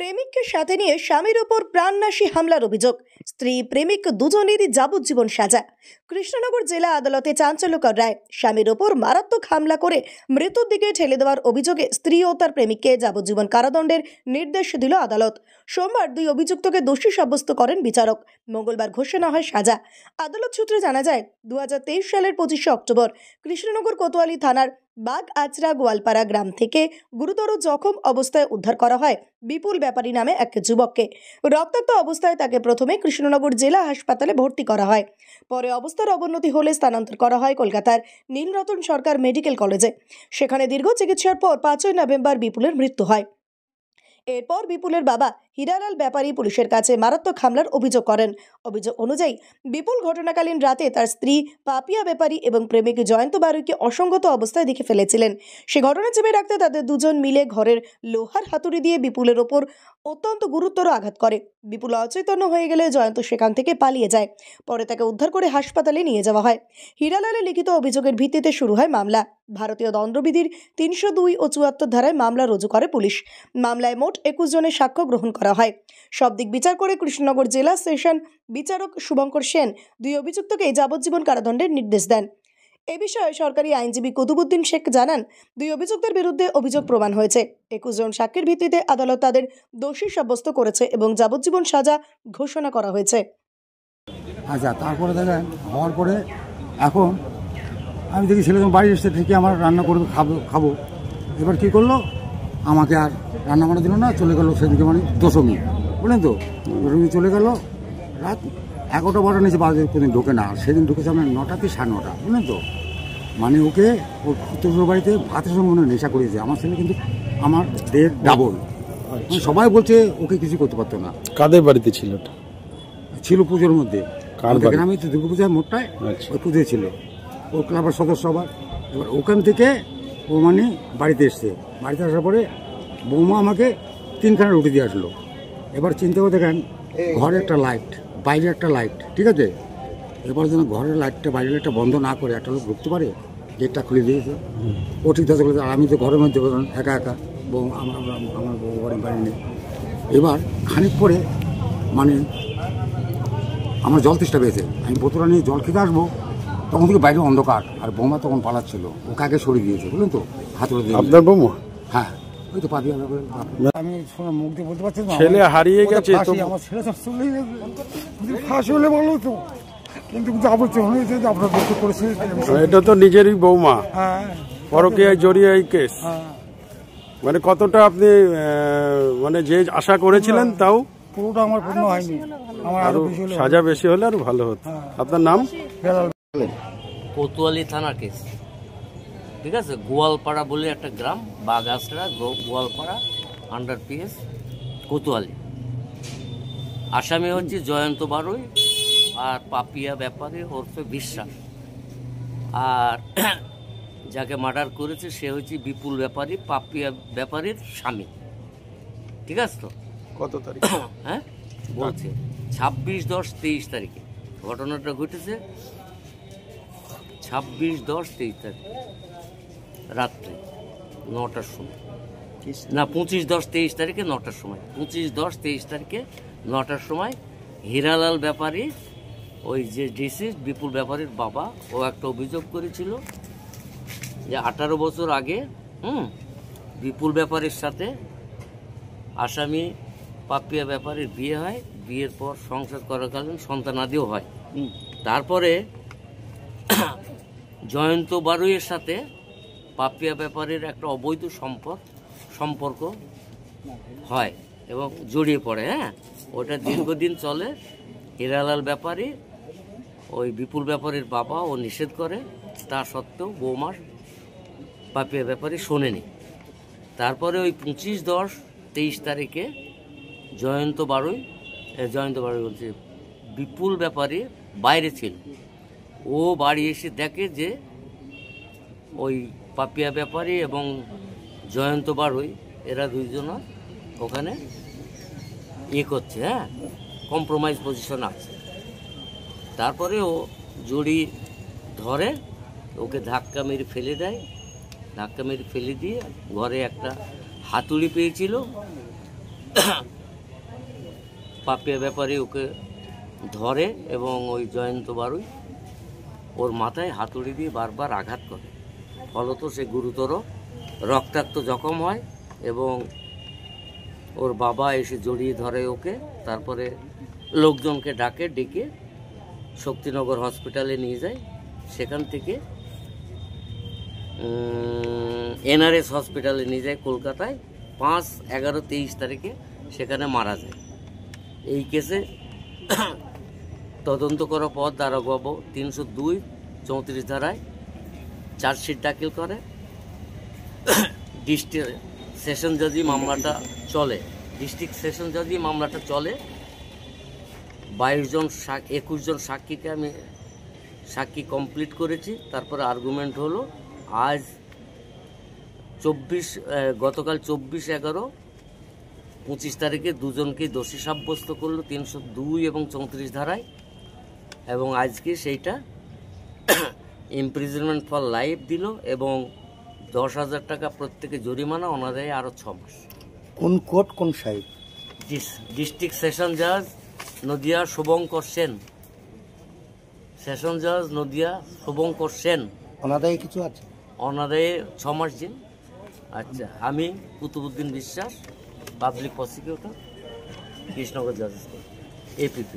প্রেমিককে সাথে নিয়ে স্বামীর উপর প্রাণনাশী হামলার অভিযোগ। স্ত্রী প্রেমিক দুজনেরই যাবজ্জীবন সাজা। কৃষ্ণনগর জেলা আদালতে চাঞ্চল্যকর রায়। স্বামীর উপর মারাত্মক হামলা করে মৃত্যুর দিকে ঠেলে দেওয়ার অভিযোগে স্ত্রী ও তার প্রেমিককে যাবজ্জীবন কারাদণ্ডের নির্দেশ দিল আদালত। সোমবার দুই অভিযুক্তকে দোষী সাব্যস্ত করেন বিচারক। মঙ্গলবার ঘোষণা হয় সাজা। আদালত সূত্রে জানা যায়, 2023 সালের 25শে অক্টোবর কৃষ্ণনগর কোতোয়ালি থানার বাগ আচরা গোয়ালপাড়া গ্রাম থেকে গুরুতর জখম অবস্থায় উদ্ধার করা হয় বিপুল ব্যাপারী নামে এক যুবককে। রক্তাক্ত অবস্থায় তাকে প্রথমে কৃষ্ণনগর জেলা হাসপাতালে ভর্তি করা হয়। পরে অবস্থার অবনতি হলে স্থানান্তর করা হয় কলকাতার নীলরতন সরকার মেডিকেল কলেজে। সেখানে দীর্ঘ চিকিৎসার পর 5ই নভেম্বর বিপুলের মৃত্যু হয়। এরপর বিপুলের বাবা হীরালাল ব্যাপারী পুলিশের কাছে মারাত্মক হামলার অভিযোগ করেন। অভিযোগ অনুযায়ী বিপুল ঘটনাকালীন রাতে তার স্ত্রী পাপিয়া ব্যাপারী এবং প্রেমিক জয়ন্ত বারুইকে অসঙ্গত অবস্থায় দেখে ফেলেছিলেন। সে ঘটনা চেপে রাখতে তাদের দুজন মিলে ঘরের লোহার হাতুড়ি দিয়ে বিপুলের ওপর অত্যন্ত গুরুতর আঘাত করে। বিপুল অচৈতন্য হয়ে গেলে জয়ন্ত সেখান থেকে পালিয়ে যায়। পরে তাকে উদ্ধার করে হাসপাতালে নিয়ে যাওয়া হয়। হীরালালের লিখিত অভিযোগের ভিত্তিতে শুরু হয় মামলা। ভারতীয় দণ্ডবিধির 302 ও 74 ধারায় মামলা রুজু করে পুলিশ। মামলায় মোট 21 জনের সাক্ষ্য গ্রহণ করা হয়। সব দিক বিচার করে কৃষ্ণনগর জেলা সেশন বিচারক শুভঙ্কর সেন দুই অভিযুক্তকে যাবজ্জীবন কারাদণ্ডের নির্দেশ দেন। এ বিষয়ে সরকারি আইনজীবী কুতুবুদ্দিন শেখ জানান, দুই অভিযুক্তের বিরুদ্ধে অভিযোগ প্রমাণ হয়েছে। 21 জন সাক্ষীর ভিত্তিতে আদালত তাদের দোষী সাব্যস্ত করেছে এবং যাবজ্জীবন সাজা ঘোষণা করা হয়েছে। আচ্ছা, তারপরে দেখেন হওয়ার পরে এখন আমি দেখি ছেলে যখন বাড়ি এসে থেকে আমার রান্না করবে খাবো। এবার কী করলো, আমাকে আর রান্না বান্না দিল না, চলে গেলো সেদিকে, মানে দশমী, বুঝলেন তো, দশমী চলে গেলো। রাত 11টা নিচে বাজে কোনোদিন ঢোকে না। সেদিন ঢুকেছে আমরা 9টা 9:30, বুঝলেন তো। মানে ওকে ওর উত্তর বাড়িতে ভাতের সঙ্গে মনে নেশা করিয়েছে। আমার ছেলে কিন্তু আমার দেড় ডাবল। মানে সবাই বলছে ওকে কিছু করতে পারতো না। কাদের বাড়িতে ছিল? ছিল পুজোর মধ্যে, গ্রামে তো দুর্গা পূজার মোটটায় ওই পুজোয় ছিল। ওর ক্লাবের সদস্য আবার। এবার ওখান থেকে ও মানে বাড়িতে এসছে। বাড়িতে আসার পরে বৌমা আমাকে 3খানা রুটি দিয়ে আসলো। এবার চিন্তা করে দেখেন, ঘরে একটা লাইট, বাইরে একটা লাইট, ঠিক আছে। এবার যেন ঘরের লাইটটা বাইরের লাইটটা বন্ধ না করে একটা লোক ঢুকতে পারে, গেটটা খুলে দিয়েছে। ও ঠিক আছে বলেছে, আমি তো ঘরের মধ্যে একা একা, বউ আমার বউ বাড়ি নেই। এবার খানিক পরে মানে আমার জল তেষ্টা পেয়েছে। আমি বোতলটা নিয়ে জল খেতে আসবো, তখন থেকে বাইরে অন্ধকার, আর বৌমা তখন পালাচ্ছিল। ও কাকে সরিয়ে দিয়েছে, বুঝলেন তো, হাতুড়ে দিয়ে। আপনার বৌমা? হ্যাঁ, ওই তো পাবি। আমি মুখ দিয়ে বলতে পারছি না, ছেলে হারিয়ে গেছে। আমার ছেলে তো চলে গেছে, ফাঁসি হলে ভালো তো, কিন্তু যাবতীয় হয়েছে যে আপনার বলতে করেছে। এটা তো নিজেরই বৌমা, পরকীয়ায় জড়িয়ে এই কেস। মানে কতটা আপনি মানে যে আশা করেছিলেন তাও পুরোটা আমার পূর্ণ হয়নি। আমার আরো সাজা বেশি হলে আরো ভালো হতো। আপনার নাম? কোতোয়ালি থানার কেস, ঠিক আছে। গোয়ালপাড়া বলে একটা গ্রাম, বাগাসরা, গোয়ালপাড়া, আন্ডার PS, কোতোয়ালি। আসামি হচ্ছে জয়ন্ত বারুই আর পাপিয়া ব্যাপারী ওরফে বিশ্বাস। আর যাকে মার্ডার করেছে সে হচ্ছে বিপুল ব্যাপারী, পাপিয়া ব্যাপারীর স্বামী, ঠিক আছে তো। কত তারিখ? হ্যাঁ বলছে 26/10/23 তারিখে ঘটনাটা ঘটেছে। 26/10/23 তারিখ রাত্রে 9টার সময়, না 25/10/23 তারিখে 9টার সময়, 25/10/23 তারিখে 9টার সময় হীরালাল ব্যাপারী, ওই যে ডিসিজ বিপুল ব্যাপারীর বাবা, ও একটা অভিযোগ করেছিল যে 18 বছর আগে বিপুল ব্যাপারীর সাথে আসামি পাপিয়া ব্যাপারীর বিয়ে হয়। বিয়ের পর সংসার করাকালীন সন্তানাদিও হয়। তারপরে জয়ন্ত বারুইয়ের সাথে পাপিয়া ব্যাপারীর একটা অবৈধ সম্পর্ক হয় এবং জড়িয়ে পড়ে। হ্যাঁ, ওটা দীর্ঘদিন চলে। হীরালাল ব্যাপারী ওই বিপুল ব্যাপারীর বাবা ও নিষেধ করে, তা সত্ত্বেও বৌমার পাপিয়া ব্যাপারী শোনেনি। তারপরে ওই 25/10/23 তারিখে জয়ন্ত বারুই বলছে বিপুল ব্যাপারী বাইরে ছিল। ও বাড়ি এসে দেখে যে ওই পাপিয়া ব্যাপারী এবং জয়ন্ত বারুই এরা দুইজন ওখানে করছে, হ্যাঁ, কম্প্রোমাইজ পজিশন আছে। তারপরে ও জড়ি ধরে ওকে ধাক্কা মেরে ফেলে দেয়। ধাক্কা মেরে ফেলে দিয়ে ঘরে একটা হাতুড়ি পেয়েছিল, পাপিয়া ব্যাপারে ওকে ধরে এবং ওই জয়ন্ত বারুই ওর মাথায় হাতুড়ি দিয়ে বারবার আঘাত করে, ফলত সে গুরুতর রক্তাক্ত জখম হয় এবং ওর বাবা এসে জড়িয়ে ধরে ওকে। তারপরে লোকজনকে ডেকে শক্তিনগর হসপিটালে নিয়ে যায়। সেখান থেকে এনআরএস হসপিটালে নিয়ে যায় কলকাতায়। 5/11/23 তারিখে সেখানে মারা যায়। এই কেসে তদন্ত করার পর দারোগাবাবু 302(34) ধারায় চার্জশিট দাখিল করে। ডিস্ট্রিক্ট সেশন জজই মামলাটা চলে। 21 জন সাক্ষীকে আমি সাক্ষী কমপ্লিট করেছি। তারপরে আর্গুমেন্ট হলো আজ গতকাল 24/11/25 তারিখে দুজনকে দোষী সাব্যস্ত করলো 302 এবং 34 ধারায়, এবং আজকে সেইটা ইমপ্রিজনমেন্ট ফর লাইফ দিল এবং 10,000 টাকা প্রত্যেকে জরিমানা, ওনাদের আরও 6 মাস। কোন কোর্ট কোন সাহেব? ডিস্ট্রিক্ট সেশন জাজ নদিয়া শুভঙ্কর সেন। সেশন জাজ নদিয়া শুভঙ্কর সেন। অনাদায়ী কিছু আছে? অনাদায়ে 6 মাস দিন। আচ্ছা, আমি কুতুবুদ্দিন বিশ্বাস, পাবলিক প্রসিকিউটর, কৃষ্ণনগর জাজেস কোর্ট, APP।